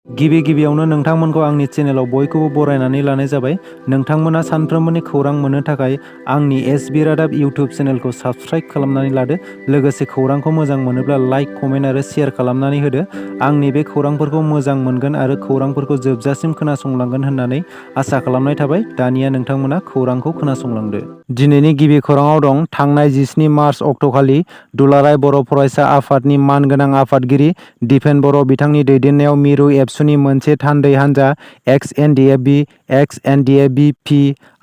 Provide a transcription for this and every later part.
गिबियावनो नोंथांमोनखौ आंनि चेनेलाव बयखौबो बरायनानै लानाय जाबाय। नोंथांमोना सानफ्रोमबोनि खौरां मोननो थाखाय आंनि एसबी रादाब इउटिउब चेनेलखौ साबस्क्राइब खालामनानै लादो। लोगोसे खौरांखौ मोजां मोनोब्ला लाइक, कमेन्ट आरो शेयार खालामनानै होदो। आंनि बे खौरांफोरखौ मोजां मोनगोन आरो खौरांफोरखौ जोबजासिम खोनासंलांगोन होननानै आसा खालामनाय थाबाय। दानिया नोंथांमोना खौरांखौ खोनासंलांदो। दिनैनि गिबि खौराङाव दं थांनाय 17 मार्च अक्ट'खालि दुलाराय बर' फरायसा आफादनि मानगोनां आफादगिरि दिपेन बर' बिथांनि दैदेननायाव मिरु एबसुनि मोनसे थान्दै हान्जा Ex-NDFB, Ex-NDFB-P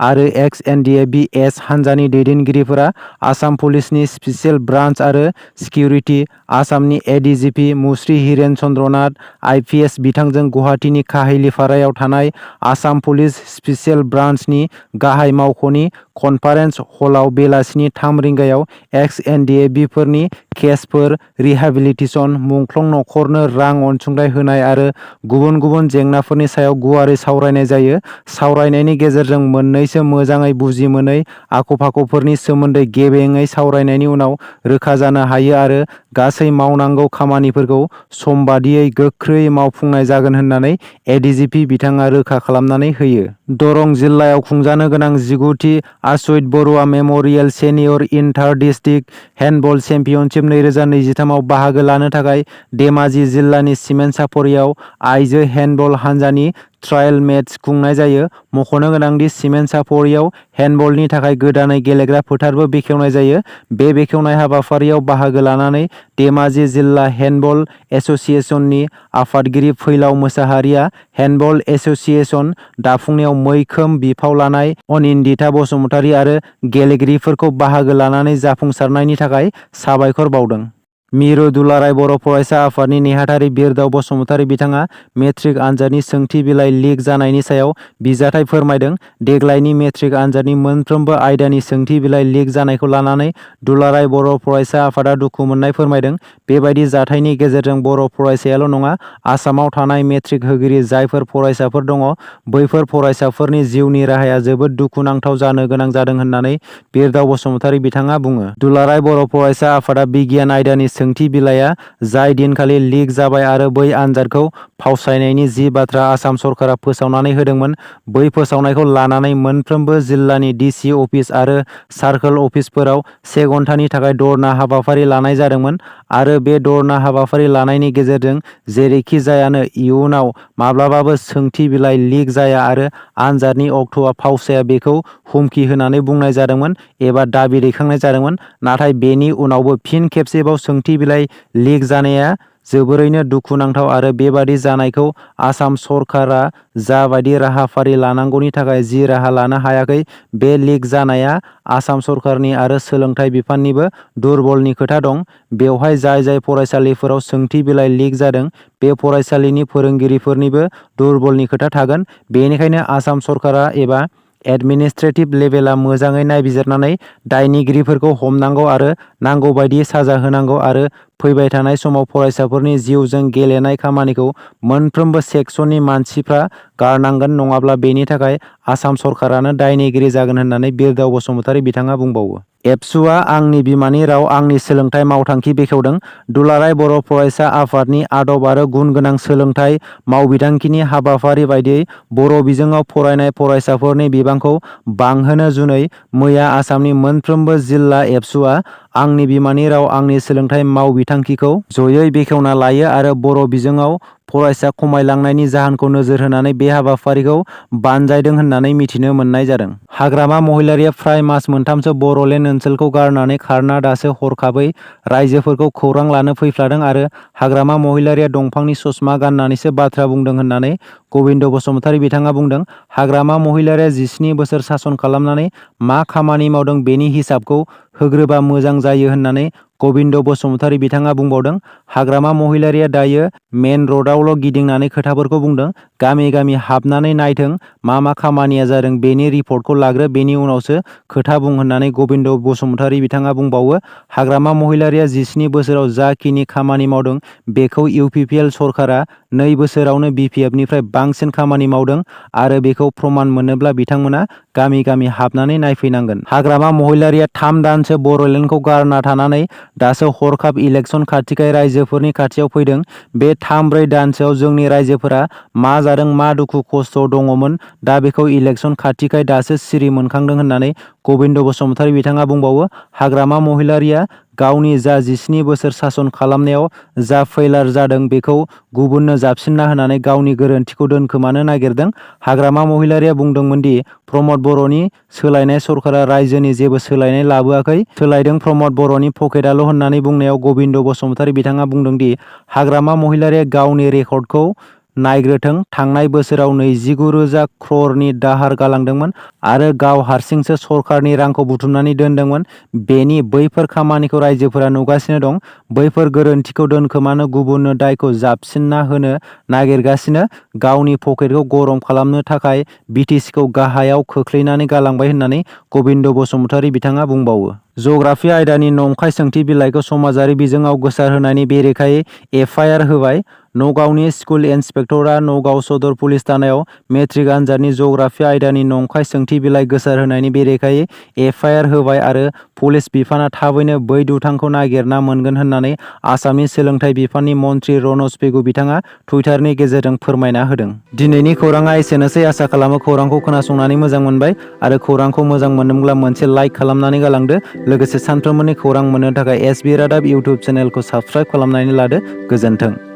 आरो Ex-NDFB-S हान्जानि दैदेनगिरिफोरा आसाम पुलिसनि स्पेसियेल ब्रान्स आरो सिकिउरिटि, आसामनि एडिजिपि मुस्रि हिरेन चन्द्र नाथ IPS बिथांजों गुवाहाटीनि काहिलिपारायाव थानाय आसाम पुलिस स्पेसियेल ब्रान्सनि गाहाय मावख'नि कनफारेन्स हलाव बेलासिनि 3 रिंगायाव Ex-NDFB फोरनि केसफोर, रिहेबिलिटेसन, मुंख्लं नखरनो रां अनसुंथाइ होनाय आरो गुबुन गुबुन जेंनाफोरनि सायाव गुवारै सावरायनाय जायो। सावरायनायनि गेजेरजों मोननैसो मोजाङै बुजि मोनै आख'-फाख'फोरनि सोमोन्दै गेबेङै सावरायनायनि उनाव रोखा जानो हायो आरो गासै मावनांगौ खामानिफोरखौ समबादियै गोख्रैयै मावफुंनाय जागोन होननानै एडिजिपि बिथाङा रोखा खालामनानै होयो। दरं जिल्लायाव खुंजानो गोनां 19थि Ashwit Barua memorial senior inter district handball championship 2023 आव बाहागो लानो थाखाय धेमाजि जिल्लानि सिमेन्ट-सापरियाव आइजो हेन्डबल हान्जानि ट्रायल मेच खुंनाय जायो। मख'नो गोनांदि सिमेन्ट-सापरियाव हेन्डबलनि थाखाय गोदानै गेलेग्रा फोथारबो बेखेवनाय जायो। बे बेखेवनाय हाबाफारियाव बाहागो लानानै धेमाजि जिल्ला हेन्डबल एस'सिएशननि आफादगिरि फैलाव मोसाहारिया हेन्डबल एस'सिएशन दाफुंनायाव मैखोम बिफाव लानाय अनिन्दिता बसुमतारी आरो गेलेगिरिफोरखौ बाहागो लानानै जाफुंसारनायनि थाखाय साबायखर बावदों। मिरु दुलाराय बर' फरायसा आफादनि नेहाथारि बिरदाव बसुमतारी बिथाङा मेट्रिक आनजादनि सोंथि बिलाइ लिक जानायनि सायाव बिजाथाइ फोरमायदों। देग्लायनि मेट्रिक आनजादनि मोनफ्रोमबो आयदानि सोंथि बिलाइ लिक जानायखौ लानानै दुलाराय बर' फरायसा आफादा दुखु मोननाय फोरमायदों। बेबायदि जाथायनि गेजेरजों बर' फरायसायाल' नङा, आसामाव थानाय मेट्रिक होगिरि जायफोर फरायसाफोर दङ, बैफोर फरायसाफोरनि जिउनि राहाया जोबोद दुखुनांथाव जानो गोनां जादों होननानै बिरदाव बसुमतारी बिथाङा बुङो। दुलाराय बर' फरायसा आफादा बिगियान आयदानि सोंथि बिलाइया जाय दिनखालि लिक जाबाय आरो बै आनजादखौ फावसायनायनि जि बाथ्रा आसाम सरकारा फोसावनानै होदोंमोन, बै फोसावनायखौ लानानै मोनफ्रोमबो जिल्लानि डिसि अफिस आरो सार्कोल अफिसफोराव 1 घन्टानि थाखाय धरना हाबाफारि लानाय जादोंमोन आरो बे धरना हाबाफारि लानायनि गेजेरजों जेरैखि जायानो इयुनाव माब्लाबाबो सोंथि बिलाइ लिक जाया आरो आनजादनि अक्ट'आ फावसाया बेखौ हुमखि होनानै बुंनाय जादोंमोन एबा दाबि दैखांनाय जादोंमोन। नाथाय बेनि उनावबो फिन खेबसेबाव सोंथि बिलाइ लिक जानाया जोबोरैनो दुखुनांथाव आरो बेबादि जानायखौ आसाम सरकारा जाबायदि राहाफारि लानांगौनि थाखाय जि राहा लानो हायाखै, बे लिक जानाया आसाम सरकारनि आरो सोलोंथाइ बिफाननिबो दुरबलनि खोथा दं। बेवहाय जाय फरायसालिफोराव सोंथि बिलाइ लिक जादों, बे फरायसालिनि फोरोंगिरिफोरनिबो दुरबलनि खोथा थागोन। बेनिखायनो आसाम सरकारा एबा एडमिनिस्ट्रेटिभ लेभेला मोजाङै नायबिजिरनानै दायनिगिरिफोरखौ हमनांगौ आरो नांगौ बायदि साजा होनांगौ आरो फैबाय थानाय समाव फरायसाफोरनि जिउजों गेलेनाय खामानिखौ मोनफ्रोमबो सेक्सननि मानसिफ्रा गारनांगोन, नङाब्ला बेनि थाखाय आसाम सरकारानो दायनिगिरि जागोन होननानै बिरदाव बसुमतारी बिथाङा बुंबावो। एबसुआ आंनि बिमानि राव आंनि सोलोंथाइ मावथांखि बेखेवदों। दुलाराय बर' फरायसा आफादनि आदब आरो गुन गोनां सोलोंथाइ मावबिथांखिनि हाबाफारि बायदियै बर' बिजोङाव फरायनाय फरायसाफोरनि बिबांखौ बांहोनो जुनै मैया आसामनि मोनफ्रोमबो जिल्ला एबसुआ आंनि बिमानि राव आंनि सोलोंथाइ मावबिथांखिखौ जयै बेखेवना लायो आरो बर' बिजोङाव फरायसा खमायलांनायनि जाहोनखौ नोजोर होनानै बे हाबाफारिखौ बानजायदों होननानै मिथिनो मोननाय जादों। हाग्रामा महिलारिया फ्राय मास मोनथामसो बर'लेण्ड ओनसोलखौ गारनानै खारना दासो हरखाबै राइजोफोरखौ खौरां लानो फैफ्लादों आरो हाग्रामा महिलारिया दंफांनि ससमा गाननानैसो बाथ्रा बुंदों होननानै गबिन्द बसुमतारी बिथाङा बुंदों। हाग्रामा महिलारिया 17 बोसोर सासन खालामनानै मा खामानि मावदों बेनि हिसाबखौ होग्रोबा मोजां जायो होननानै गबिन्द बसुमतारी बिथाङा बुंबावदों। हाग्रामा महिलारिया दायो मेन रडआवल' गिदिंनानै खोथाफोरखौ बुंदों। गामि गामि हाबनानै नायथों, मा खामानिया जादों बेनि रिपर्टखौ लाग्रो, बेनि उनावसो खोथा बुं होननानै गबिन्द बसुमतारी बिथाङा बुंबावो। हाग्रामा महिलारिया 17 बोसोराव जाखिनि खामानि मावदों बेखौ इउपिपिएल सरकारा 2 बोसोरावनो बिपिएफनिफ्राय बांसिन खामानि मावदों आरो बेखौ प्रमान मोनोब्ला बिथांमोना गामि गामि हाबनानै नायफैनांगोन। हाग्रामा महिलारिया 3 दानसो बर'लेण्डखौ गारना थानानै दासो हरखाब इलेक्सन खाथिखाय रायजोफोरनि खाथियाव फैदों। बे 3-4 दानसोआव जोंनि रायजोफोरा मा जादों, मा दुखु खस्थ' दङमोन, दा बेखौ इलेक्सन खाथिखाय दासो सिरि मोनखांदों होननानै गबिन्द बसुमतारी बिथाङा बुंबावो। हाग्रामा महिलारिया गावनि जा 17 बोसोर सासन खालामनायाव जा फेलार जादों बेखौ गुबुननो जाबसिनना होनानै गावनि गोरोन्थिखौ दोनखोमानो नागिरदों। हाग्रामा महिलारिया बुंदोंमोन दि प्रमद बर'नि सोलायनाय सरकारा रायजोनि जेबो सोलायनाय लाबोआखै, सोलायदों प्रमद बर'नि पकेटआल' होननानै बुंनायाव गबिन्द बसुमतारी बिथाङा बुंदों दि हाग्रामा महिलारिया गावनि रेकर्डखौ नायग्रोथों। थांनाय बोसोराव 29,000 क्ररनि दाहार गालांदोंमोन आरो गाव हारसिंसो सरकारनि रांखौ बुथुमनानै दोनदोंमोन। बेनि बैफोर खामानिखौ रायजोफोरा नुगासिनो दं। बैफोर गोरोन्थिखौ दोनखोमानो गुबुननो दायखौ जाबसिनना होनो नागिरगासिनो। गावनि पकेटखौ गरम खालामनो थाखाय बिटिसिखौ गाहायाव खोख्लैनानै गालांबाय होननानै गबिन्द बसुमतारी बिथाङा बुंबावो। जग्राफि आयदानि नंखाय सोंथि बिलाइखौ समाजारि बिजोङाव गोसारहोनायनि बेरेखायै एफआइआर होबाय। नगावनि स्कुल इन्सपेक्टरआ नगाव सदर पुलिस थानायाव मेट्रिक आनजादनि जग्राफि आयदानि नंखाय सोंथि बिलाइ गोसारहोनायनि बेरेखायै एफआइआर होबाय आरो पुलिस बिफाना थाबैनो बै दुथांखौ नागिरना मोनगोन होननानै आसामनि सोलोंथाइ बिफाननि मन्थ्रि रनज पेगु बिथाङा टुइटारनि गेजेरजों फोरमायना होदों। दिनैनि खौराङा एसेनोसै। आसा खालामो खौरांखौ खोनासंनानै मोजां मोनबाय आरो खौरांखौ मोजां मोनदोंब्ला मोनसे लाइक खालामनानै गालांदो। लोगोसे सानफ्रोमबोनि खौरां मोननो थाखाय एसबि रादाब इउटुब चेनेलखौ साबस्क्राइब खालामनानै लादो। गोजोन्थों।